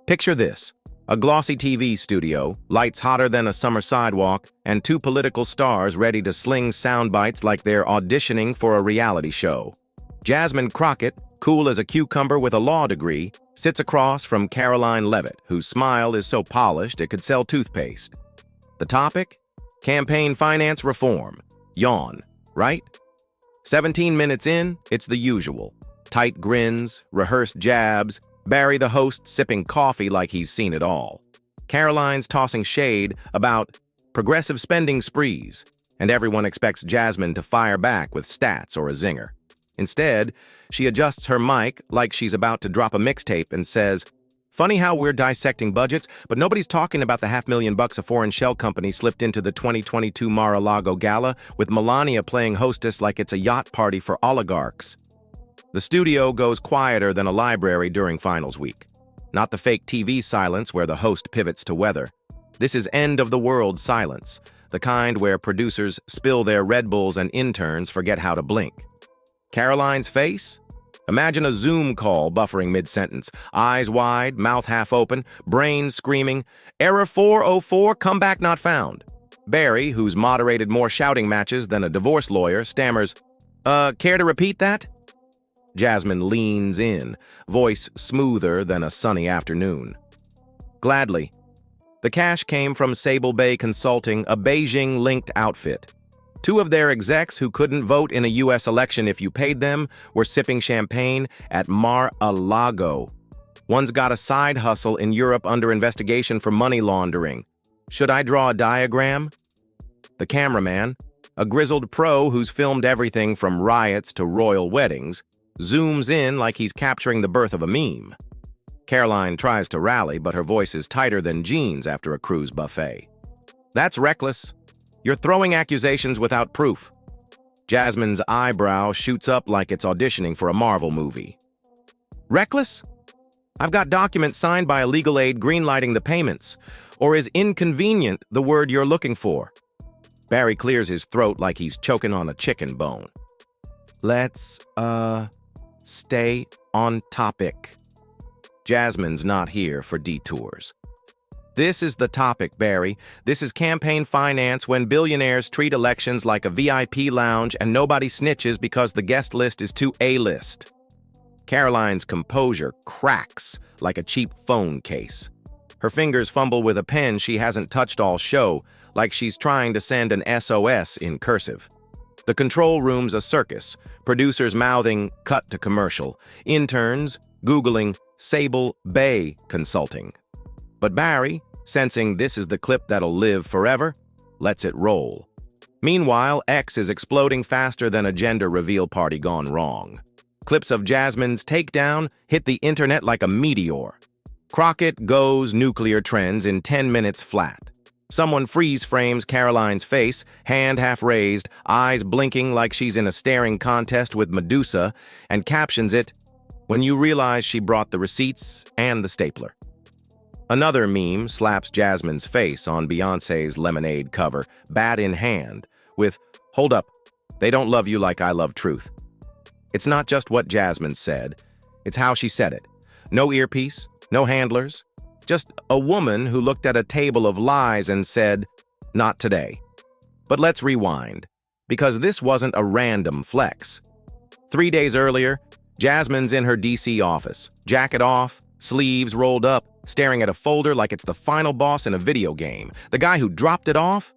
Picture this: a glossy TV studio, lights hotter than a summer sidewalk, and two political stars ready to sling sound bites like they're auditioning for a reality show. Jasmine Crockett, cool as a cucumber with a law degree, sits across from Karoline Leavitt, whose smile is so polished it could sell toothpaste. The topic? Campaign finance reform. Yawn, right? 17 minutes in, it's the usual. Tight grins, rehearsed jabs, Barry the host sipping coffee like he's seen it all. Karoline's tossing shade about progressive spending sprees, and everyone expects Jasmine to fire back with stats or a zinger. Instead, she adjusts her mic like she's about to drop a mixtape and says, "Funny how we're dissecting budgets, but nobody's talking about the $500,000 a foreign shell company slipped into the 2022 Mar-a-Lago gala with Melania playing hostess like it's a yacht party for oligarchs." The studio goes quieter than a library during finals week. Not the fake TV silence where the host pivots to weather. This is end-of-the-world silence, the kind where producers spill their Red Bulls and interns forget how to blink. Karoline's face? Imagine a Zoom call buffering mid-sentence, eyes wide, mouth half open, brain screaming, "Error 404, comeback not found." Barry, who's moderated more shouting matches than a divorce lawyer, stammers, care to repeat that?" Jasmine leans in, voice smoother than a sunny afternoon. "Gladly." The cash came from Sable Bay Consulting, a Beijing-linked outfit. Two of their execs who couldn't vote in a U.S. election if you paid them were sipping champagne at Mar-a-Lago. One's got a side hustle in Europe under investigation for money laundering. Should I draw a diagram? The cameraman, a grizzled pro who's filmed everything from riots to royal weddings, zooms in like he's capturing the birth of a meme. Karoline tries to rally, but her voice is tighter than jeans after a cruise buffet. "That's reckless. You're throwing accusations without proof." Jasmine's eyebrow shoots up like it's auditioning for a Marvel movie. "Reckless? I've got documents signed by a legal aid greenlighting the payments. Or is inconvenient the word you're looking for?" Barry clears his throat like he's choking on a chicken bone. "Let's, stay on topic." Jasmine's not here for detours. This is the topic, Barry. This is campaign finance when billionaires treat elections like a VIP lounge and nobody snitches because the guest list is too A-list. Karoline's composure cracks like a cheap phone case. Her fingers fumble with a pen she hasn't touched all show, like she's trying to send an SOS in cursive. The control room's a circus, producers mouthing "cut to commercial," interns Googling Sable Bay Consulting. But Barry, sensing this is the clip that'll live forever, lets it roll. Meanwhile, X is exploding faster than a gender reveal party gone wrong. Clips of Jasmine's takedown hit the internet like a meteor. Crockett goes nuclear trends in 10 minutes flat. Someone freeze frames Karoline's face, hand half raised, eyes blinking like she's in a staring contest with Medusa, and captions it, "When you realize she brought the receipts and the stapler." Another meme slaps Jasmine's face on Beyoncé's Lemonade cover, bat in hand, with, "Hold up, they don't love you like I love truth." It's not just what Jasmine said, it's how she said it. No earpiece, no handlers, just a woman who looked at a table of lies and said, "Not today." But let's rewind, because this wasn't a random flex. 3 days earlier, Jasmine's in her DC office, jacket off, sleeves rolled up, staring at a folder like it's the final boss in a video game. The guy who dropped it off?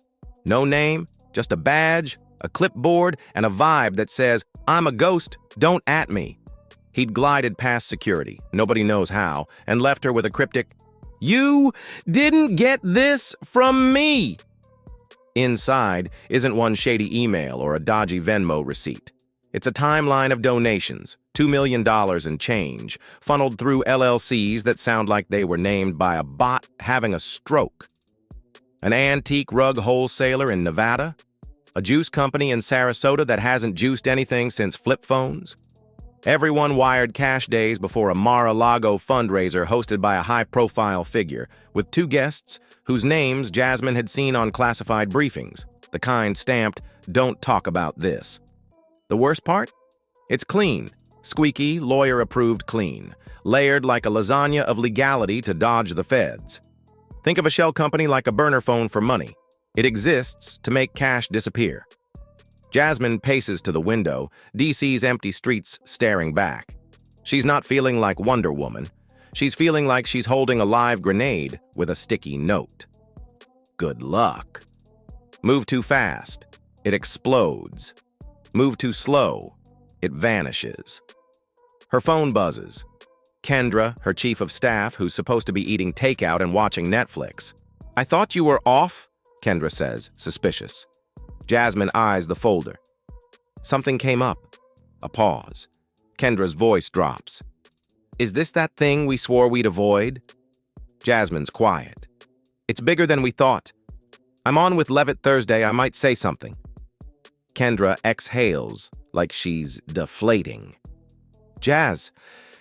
No name, just a badge, a clipboard, and a vibe that says, "I'm a ghost, don't at me." He'd glided past security, nobody knows how, and left her with a cryptic, "You didn't get this from me." Inside isn't one shady email or a dodgy Venmo receipt. It's a timeline of donations, $2 million and change, funneled through LLCs that sound like they were named by a bot having a stroke. An antique rug wholesaler in Nevada? A juice company in Sarasota that hasn't juiced anything since flip phones? Everyone wired cash days before a Mar-a-Lago fundraiser hosted by a high-profile figure, with two guests whose names Jasmine had seen on classified briefings, the kind stamped, "Don't talk about this." The worst part? It's clean. Squeaky, lawyer-approved clean, layered like a lasagna of legality to dodge the feds. Think of a shell company like a burner phone for money. It exists to make cash disappear. Jasmine paces to the window, DC's empty streets staring back. She's not feeling like Wonder Woman. She's feeling like she's holding a live grenade with a sticky note. Good luck. Move too fast. It explodes. Move too slow. It vanishes. Her phone buzzes. Kendra, her chief of staff, who's supposed to be eating takeout and watching Netflix. "I thought you were off," Kendra says, suspicious. Jasmine eyes the folder. Something came up. A pause. Kendra's voice drops. "Is this that thing we swore we'd avoid?" Jasmine's quiet. "It's bigger than we thought. I'm on with Levit Thursday, I might say something." Kendra exhales like she's deflating. "Jazz,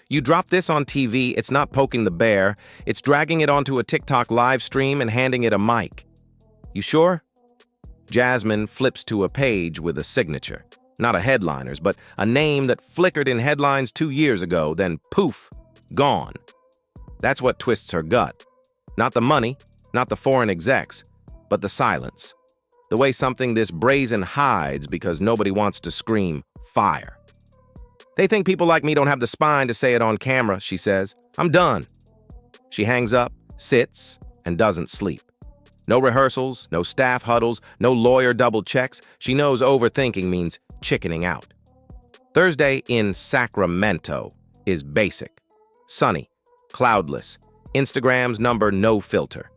you drop this on TV, it's not poking the bear, it's dragging it onto a TikTok live stream and handing it a mic. You sure?" Jasmine flips to a page with a signature. Not a headliner's, but a name that flickered in headlines 2 years ago, then poof, gone. That's what twists her gut. Not the money, not the foreign execs, but the silence. The way something this brazen hides because nobody wants to scream, "Fire." "They think people like me don't have the spine to say it on camera," she says. "I'm done." She hangs up, sits, and doesn't sleep. No rehearsals, no staff huddles, no lawyer double checks. She knows overthinking means chickening out. Thursday in Sacramento is basic. Sunny, cloudless, Instagram's number no filter.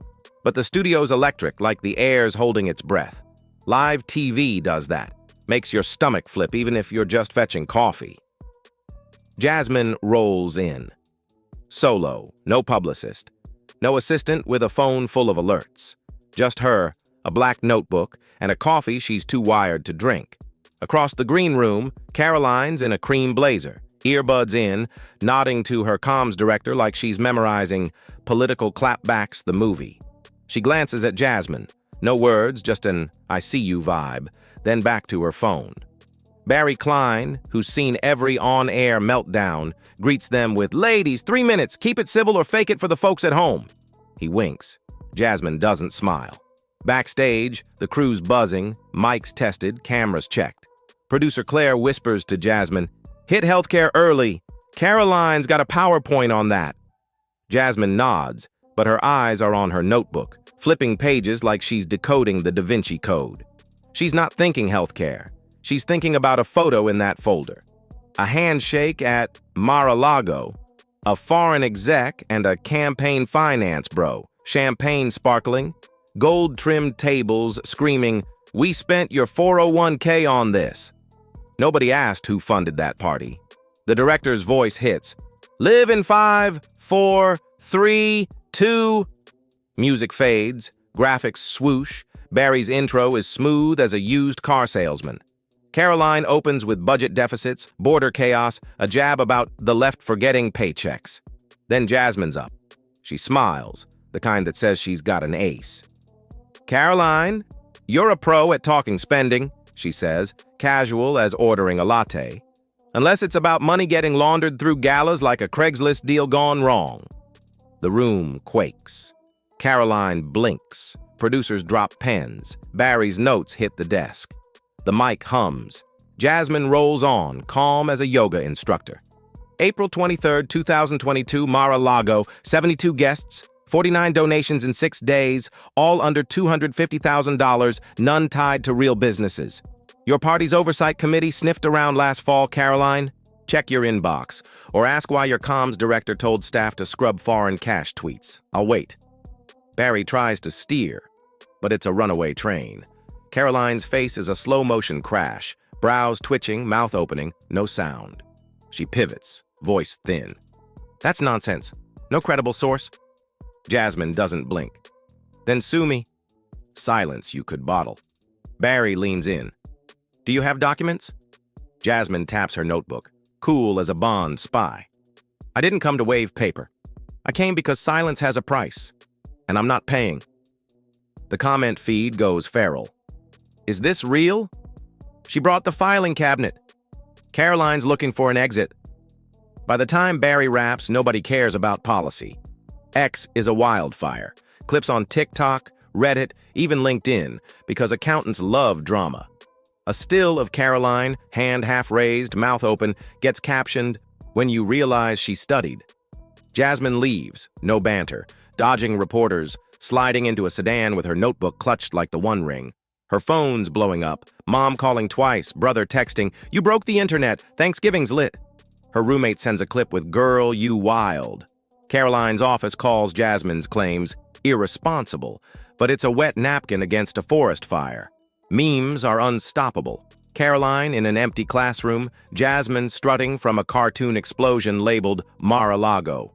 But the studio's electric, like the air's holding its breath. Live TV does that. Makes your stomach flip even if you're just fetching coffee. Jasmine rolls in. Solo, no publicist. No assistant with a phone full of alerts. Just her, a black notebook, and a coffee she's too wired to drink. Across the green room, Karoline's in a cream blazer, earbuds in, nodding to her comms director like she's memorizing Political Clapbacks the movie. She glances at Jasmine. No words, just an "I see you" vibe, then back to her phone. Barry Klein, who's seen every on-air meltdown, greets them with, "Ladies, 3 minutes, keep it civil or fake it for the folks at home." He winks. Jasmine doesn't smile. Backstage, the crew's buzzing, mics tested, cameras checked. Producer Claire whispers to Jasmine, "Hit healthcare early. Karoline's got a PowerPoint on that." Jasmine nods, but her eyes are on her notebook, flipping pages like she's decoding the Da Vinci Code. She's not thinking healthcare. She's thinking about a photo in that folder. A handshake at Mar-a-Lago, a foreign exec and a campaign finance bro, champagne sparkling, gold-trimmed tables screaming, "We spent your 401k on this." Nobody asked who funded that party. The director's voice hits, "Live in 5, 4, 3, 2. Music fades, graphics swoosh. Barry's intro is smooth as a used car salesman. Karoline opens with budget deficits, border chaos, a jab about the left forgetting paychecks. Then Jasmine's up. She smiles, the kind that says she's got an ace. "Karoline, you're a pro at talking spending," she says, casual as ordering a latte. "Unless it's about money getting laundered through galas like a Craigslist deal gone wrong." The room quakes. Karoline blinks. Producers drop pens. Barry's notes hit the desk. The mic hums. Jasmine rolls on, calm as a yoga instructor. April 23rd, 2022, Mar-a-Lago, 72 guests, 49 donations in 6 days, all under $250,000, none tied to real businesses. Your party's oversight committee sniffed around last fall, Karoline? Check your inbox, or ask why your comms director told staff to scrub foreign cash tweets. I'll wait. Barry tries to steer, but it's a runaway train. Karoline's face is a slow-motion crash, brows twitching, mouth opening, no sound. She pivots, voice thin. "That's nonsense. No credible source." Jasmine doesn't blink. "Then sue me." Silence you could bottle. Barry leans in. "Do you have documents?" Jasmine taps her notebook, cool as a Bond spy. "I didn't come to wave paper. I came because silence has a price, and I'm not paying." The comment feed goes feral. "Is this real?" "She brought the filing cabinet." "Karoline's looking for an exit. By the time Barry raps, nobody cares about policy. X is a wildfire. Clips on TikTok, Reddit, even LinkedIn, because accountants love drama. A still of Karoline, hand half raised, mouth open, gets captioned, "When you realize she studied." Jasmine leaves, no banter, dodging reporters, sliding into a sedan with her notebook clutched like the One Ring. Her phone's blowing up, mom calling twice, brother texting, "You broke the internet, Thanksgiving's lit." Her roommate sends a clip with "Girl, you wild." Karoline's office calls Jasmine's claims irresponsible, but it's a wet napkin against a forest fire. Memes are unstoppable. Karoline in an empty classroom, Jasmine strutting from a cartoon explosion labeled Mar-a-Lago.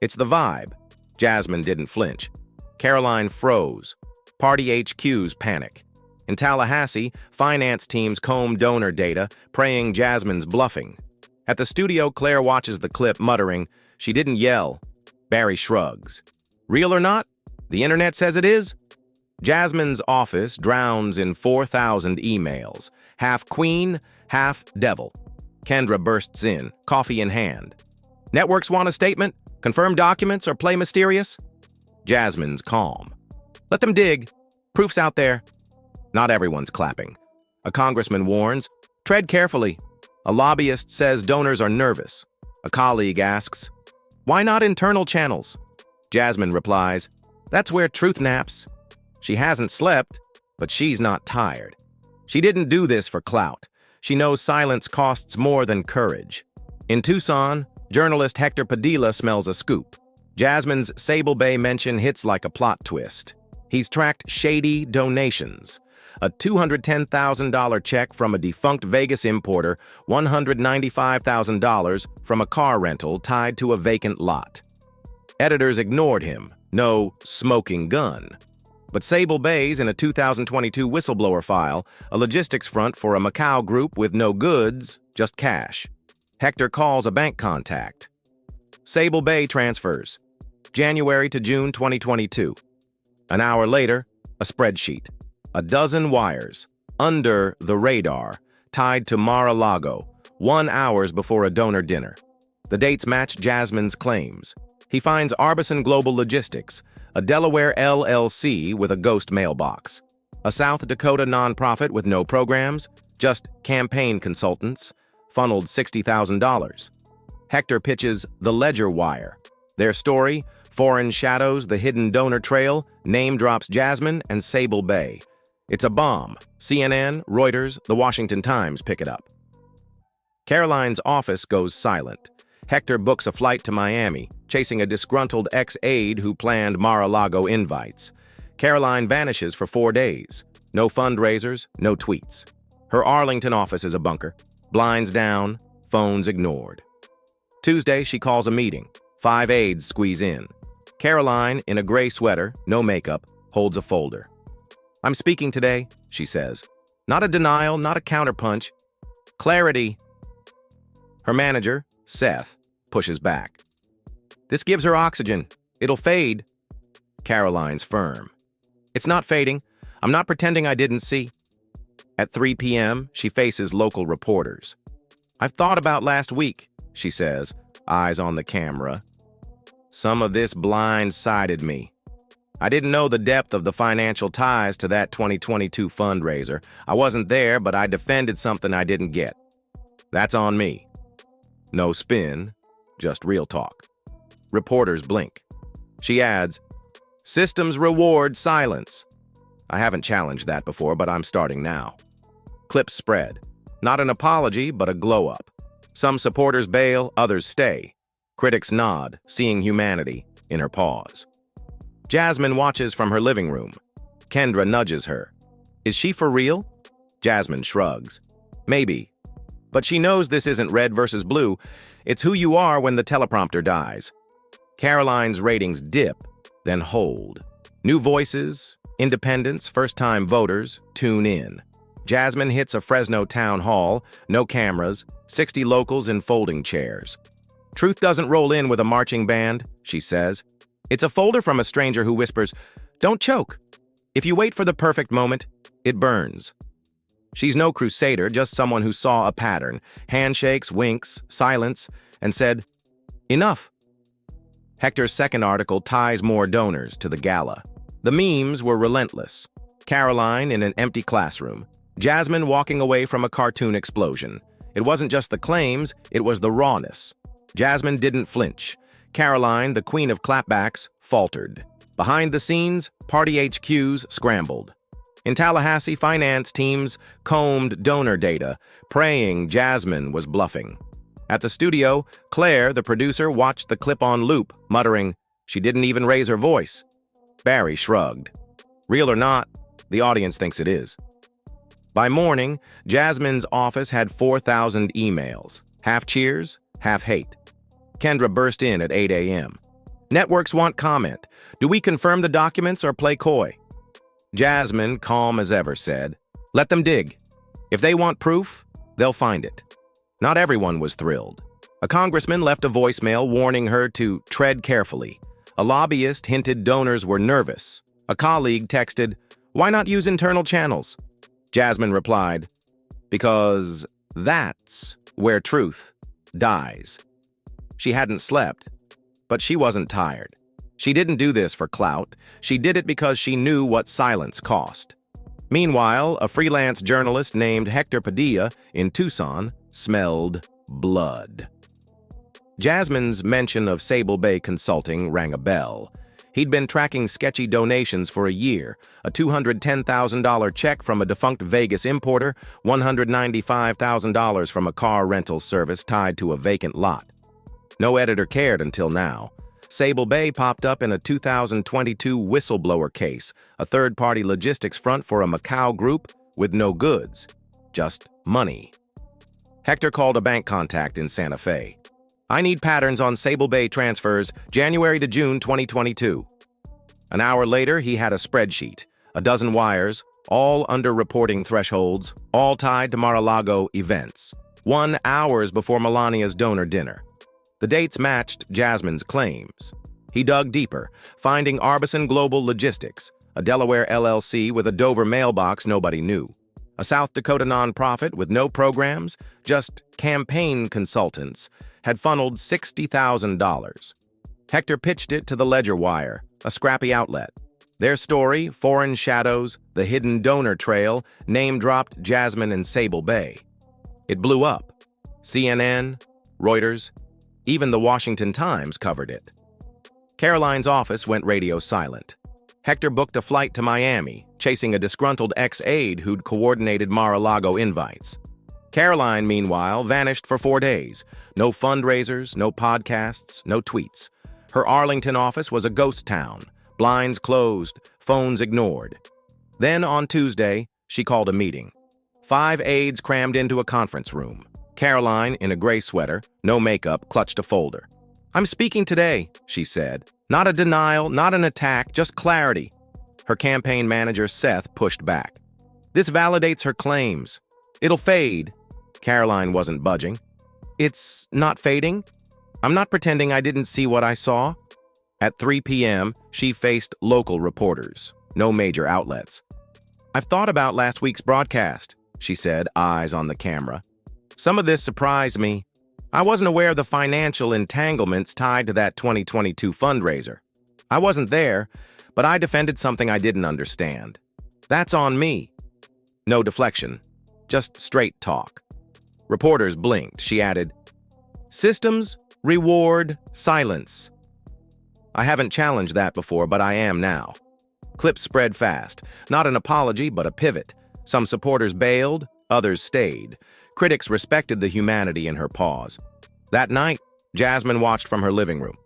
It's the vibe. Jasmine didn't flinch. Karoline froze. Party HQs panic. In Tallahassee, finance teams comb donor data, praying Jasmine's bluffing. At the studio, Claire watches the clip, muttering, "She didn't yell." Barry shrugs. Real or not? The internet says it is. Jasmine's office drowns in 4,000 emails. Half queen, half devil. Kendra bursts in, coffee in hand. Networks want a statement? Confirm documents or play mysterious? Jasmine's calm. Let them dig. Proof's out there. Not everyone's clapping. A congressman warns, "Tread carefully." A lobbyist says donors are nervous. A colleague asks, "Why not internal channels?" Jasmine replies, "That's where truth naps." She hasn't slept, but she's not tired. She didn't do this for clout. She knows silence costs more than courage. In Tucson, journalist Hector Padilla smells a scoop. Jasmine's Sable Bay mention hits like a plot twist. He's tracked shady donations. A $210,000 check from a defunct Vegas importer, $195,000 from a car rental tied to a vacant lot. Editors ignored him. No smoking gun. But Sable Bay's in a 2022 whistleblower file, a logistics front for a Macau group with no goods, just cash. Hector calls a bank contact. Sable Bay transfers. January to June 2022. An hour later, a spreadsheet. A dozen wires, under the radar, tied to Mar-a-Lago, 1 hour before a donor dinner. The dates match Jasmine's claims. He finds Arbison Global Logistics, a Delaware LLC with a ghost mailbox. A South Dakota nonprofit with no programs, just campaign consultants, funneled $60,000. Hector pitches The Ledger Wire. Their story, Foreign Shadows, The Hidden Donor Trail, name drops Jasmine and Sable Bay. It's a bomb. CNN, Reuters, The Washington Times pick it up. Karoline's office goes silent. Hector books a flight to Miami, chasing a disgruntled ex-aide who planned Mar-a-Lago invites. Karoline vanishes for 4 days. No fundraisers, no tweets. Her Arlington office is a bunker. Blinds down, phones ignored. Tuesday, she calls a meeting. 5 aides squeeze in. Karoline, in a gray sweater, no makeup, holds a folder. "I'm speaking today," she says. Not a denial, not a counterpunch. Clarity. Her manager, Seth, pushes back. "This gives her oxygen. It'll fade." Karoline's firm. "It's not fading. I'm not pretending I didn't see." At 3 p.m., she faces local reporters. "I've thought about last week," she says, eyes on the camera. "Some of this blindsided me. I didn't know the depth of the financial ties to that 2022 fundraiser. I wasn't there, but I defended something I didn't get. That's on me." No spin, just real talk. Reporters blink. She adds, "Systems reward silence." I haven't challenged that before, but I'm starting now. Clips spread. Not an apology, but a glow-up. Some supporters bail, others stay. Critics nod, seeing humanity in her pause. Jasmine watches from her living room. Kendra nudges her. "Is she for real?" Jasmine shrugs. "Maybe. But she knows this isn't red versus blue. It's who you are when the teleprompter dies." Karoline's ratings dip, then hold. New voices, independents, first-time voters tune in. Jasmine hits a Fresno town hall, no cameras, 60 locals in folding chairs. "Truth doesn't roll in with a marching band," she says. It's a folder from a stranger who whispers, "Don't choke. If you wait for the perfect moment, it burns." She's no crusader, just someone who saw a pattern. Handshakes, winks, silence, and said, "Enough." Hector's second article ties more donors to the gala. The memes were relentless. Karoline in an empty classroom. Jasmine walking away from a cartoon explosion. It wasn't just the claims, it was the rawness. Jasmine didn't flinch. Karoline, the queen of clapbacks, faltered. Behind the scenes, party HQs scrambled. In Tallahassee, finance teams combed donor data, praying Jasmine was bluffing. At the studio, Claire, the producer, watched the clip on loop, muttering, "She didn't even raise her voice." Barry shrugged. Real or not, the audience thinks it is. By morning, Jasmine's office had 4,000 emails, half cheers, half hate. Kendra burst in at 8 a.m. "Networks want comment. Do we confirm the documents or play coy?" Jasmine, calm as ever, said, "Let them dig. If they want proof, they'll find it." Not everyone was thrilled. A congressman left a voicemail warning her to tread carefully. A lobbyist hinted donors were nervous. A colleague texted, "Why not use internal channels?" Jasmine replied, "Because that's where truth dies." She hadn't slept, but she wasn't tired. She didn't do this for clout. She did it because she knew what silence cost. Meanwhile, a freelance journalist named Hector Padilla in Tucson smelled blood. Jasmine's mention of Sable Bay Consulting rang a bell. He'd been tracking sketchy donations for a year, a $210,000 check from a defunct Vegas importer, $195,000 from a car rental service tied to a vacant lot. No editor cared until now. Sable Bay popped up in a 2022 whistleblower case, a third-party logistics front for a Macau group with no goods, just money. Hector called a bank contact in Santa Fe. "I need patterns on Sable Bay transfers January to June 2022. An hour later, he had a spreadsheet, a dozen wires, all under reporting thresholds, all tied to Mar-a-Lago events. 1 hour before Melania's donor dinner. The dates matched Jasmine's claims. He dug deeper, finding Arbison Global Logistics, a Delaware LLC with a Dover mailbox nobody knew. A South Dakota nonprofit with no programs, just campaign consultants, had funneled $60,000. Hector pitched it to the Ledger Wire, a scrappy outlet. Their story, Foreign Shadows, the Hidden Donor Trail, name-dropped Jasmine and Sable Bay. It blew up. CNN, Reuters, even the Washington Times covered it. Karoline's office went radio silent. Hector booked a flight to Miami, chasing a disgruntled ex-aide who'd coordinated Mar-a-Lago invites. Karoline, meanwhile, vanished for 4 days. No fundraisers, no podcasts, no tweets. Her Arlington office was a ghost town. Blinds closed, phones ignored. Then, on Tuesday, she called a meeting. 5 aides crammed into a conference room. Karoline, in a gray sweater, no makeup, clutched a folder. "I'm speaking today," she said. "Not a denial, not an attack, just clarity." Her campaign manager, Seth, pushed back. "This validates her claims. It'll fade." Karoline wasn't budging. "It's not fading? I'm not pretending I didn't see what I saw." At 3 p.m., she faced local reporters, no major outlets. "I've thought about last week's broadcast," she said, eyes on the camera. "Some of this surprised me. I wasn't aware of the financial entanglements tied to that 2022 fundraiser. I wasn't there, but I defended something I didn't understand. That's on me." No deflection, just straight talk. Reporters blinked. She added, "Systems, reward, silence." I haven't challenged that before, but I am now. Clips spread fast. Not an apology, but a pivot. Some supporters bailed, others stayed. Critics respected the humanity in her pause. That night, Jasmine watched from her living room.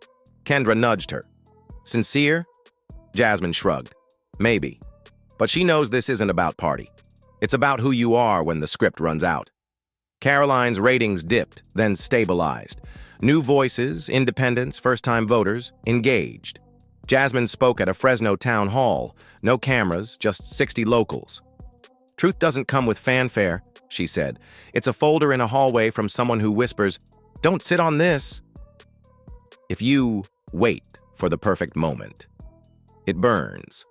Kendra nudged her. "Sincere?" Jasmine shrugged. "Maybe. But she knows this isn't about party. It's about who you are when the script runs out." Karoline's ratings dipped, then stabilized. New voices, independents, first-time voters, engaged. Jasmine spoke at a Fresno town hall. No cameras, just 60 locals. "Truth doesn't come with fanfare," she said. "It's a folder in a hallway from someone who whispers, 'Don't sit on this.' If you wait for the perfect moment, it burns."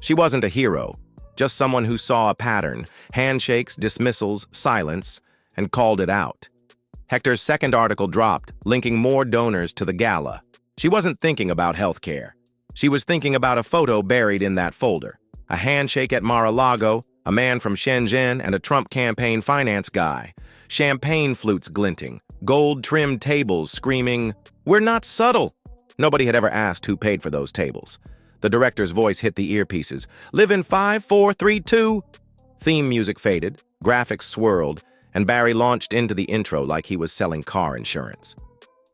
She wasn't a hero. just someone who saw a pattern, handshakes, dismissals, silence, and called it out. Hector's second article dropped, linking more donors to the gala. She wasn't thinking about healthcare. She was thinking about a photo buried in that folder. A handshake at Mar-a-Lago, a man from Shenzhen, and a Trump campaign finance guy. Champagne flutes glinting, gold-trimmed tables screaming, "We're not subtle!" Nobody had ever asked who paid for those tables. The director's voice hit the earpieces. "Live in 5, 4, 3, 2. Theme music faded, graphics swirled, and Barry launched into the intro like he was selling car insurance.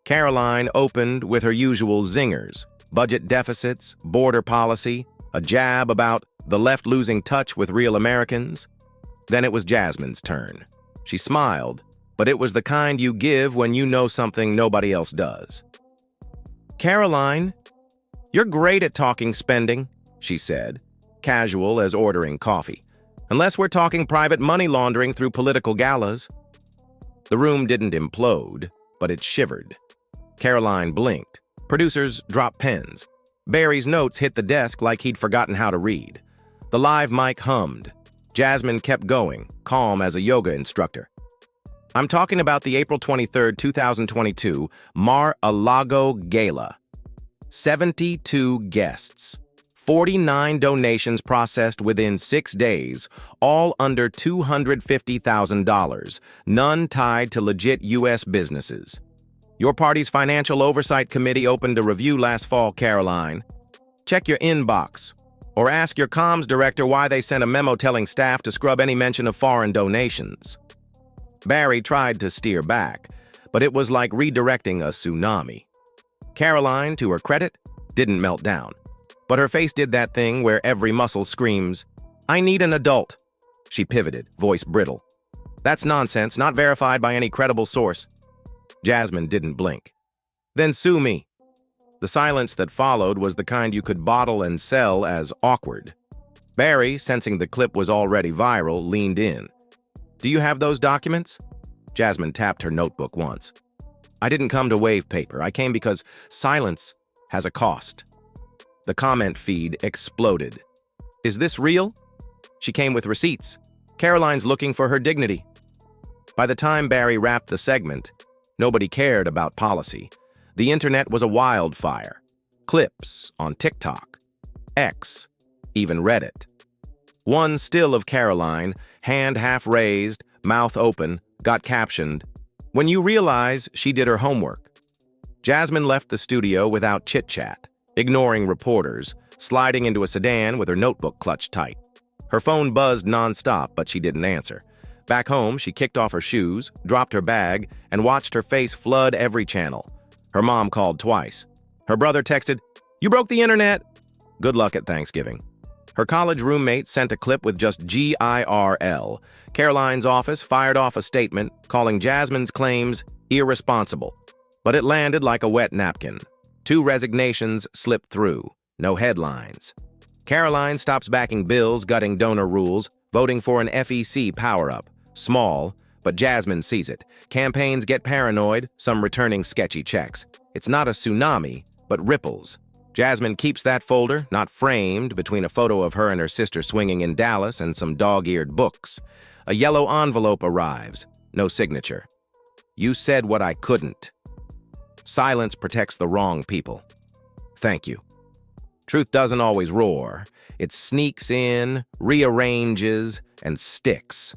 Karoline opened with her usual zingers, budget deficits, border policy, a jab about the left losing touch with real Americans. Then it was Jasmine's turn. She smiled, but it was the kind you give when you know something nobody else does. "Karoline, you're great at talking spending," she said, casual as ordering coffee. "Unless we're talking private money laundering through political galas." The room didn't implode, but it shivered. Karoline blinked. Producers dropped pens. Barry's notes hit the desk like he'd forgotten how to read. The live mic hummed. Jasmine kept going, calm as a yoga instructor. "I'm talking about the April 23, 2022 Mar-a-Lago Gala. 72 guests. 49 donations processed within 6 days, all under $250,000, none tied to legit U.S. businesses. Your party's Financial Oversight Committee opened a review last fall, Karoline. Check your inbox, or ask your comms director why they sent a memo telling staff to scrub any mention of foreign donations." Barry tried to steer back, but it was like redirecting a tsunami. Karoline, to her credit, didn't melt down. But her face did that thing where every muscle screams, "I need an adult." She pivoted, voice brittle. "That's nonsense, not verified by any credible source." Jasmine didn't blink. "Then sue me." The silence that followed was the kind you could bottle and sell as awkward. Barry, sensing the clip was already viral, leaned in. "Do you have those documents?" Jasmine tapped her notebook once. "I didn't come to wave paper. I came because silence has a cost." The comment feed exploded. "Is this real?" She came with receipts. "Karoline's looking for her dignity." By the time Barry wrapped the segment, nobody cared about policy. The internet was a wildfire. Clips on TikTok, X, even Reddit. One still of Karoline, hand half raised, mouth open, got captioned, "When you realize she did her homework." Jasmine left the studio without chit-chat, ignoring reporters, sliding into a sedan with her notebook clutched tight. Her phone buzzed nonstop, but she didn't answer. Back home, she kicked off her shoes, dropped her bag, and watched her face flood every channel. Her mom called twice. Her brother texted, "You broke the internet." Good luck at Thanksgiving. Her college roommate sent a clip with just GIRL. Karoline's office fired off a statement calling Jasmine's claims irresponsible. But it landed like a wet napkin. 2 resignations slipped through. No headlines. Karoline stops backing bills, gutting donor rules, voting for an FEC power-up. Small, but Jasmine sees it. Campaigns get paranoid, some returning sketchy checks. It's not a tsunami, but ripples. Jasmine keeps that folder, not framed, between a photo of her and her sister swinging in Dallas and some dog-eared books. A yellow envelope arrives. No signature. "You said what I couldn't." Silence protects the wrong people. Thank you. Truth doesn't always roar. It sneaks in, rearranges, and sticks.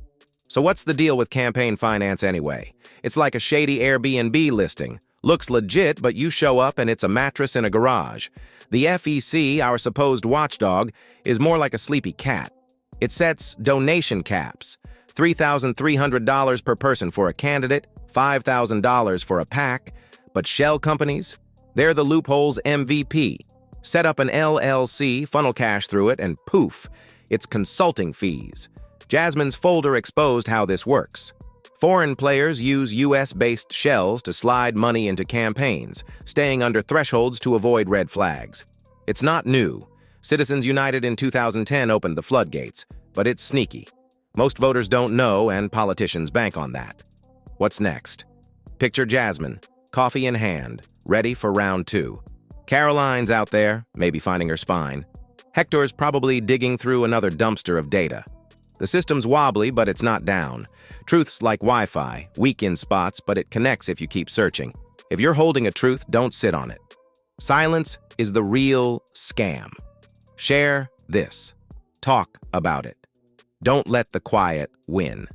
So what's the deal with campaign finance anyway? It's like a shady Airbnb listing. Looks legit, but you show up and it's a mattress in a garage. The FEC, our supposed watchdog, is more like a sleepy cat. It sets donation caps. $3,300 per person for a candidate, $5,000 for a PAC. But shell companies? They're the loophole's MVP. Set up an LLC, funnel cash through it, and poof, it's consulting fees. Jasmine's folder exposed how this works. Foreign players use US-based shells to slide money into campaigns, staying under thresholds to avoid red flags. It's not new. Citizens United in 2010 opened the floodgates, but it's sneaky. Most voters don't know, and politicians bank on that. What's next? Picture Jasmine, coffee in hand, ready for round 2. Karoline's out there, maybe finding her spine. Hector's probably digging through another dumpster of data. The system's wobbly, but it's not down. Truth's like Wi-Fi, weak in spots, but it connects if you keep searching. If you're holding a truth, don't sit on it. Silence is the real scam. Share this. Talk about it. Don't let the quiet win.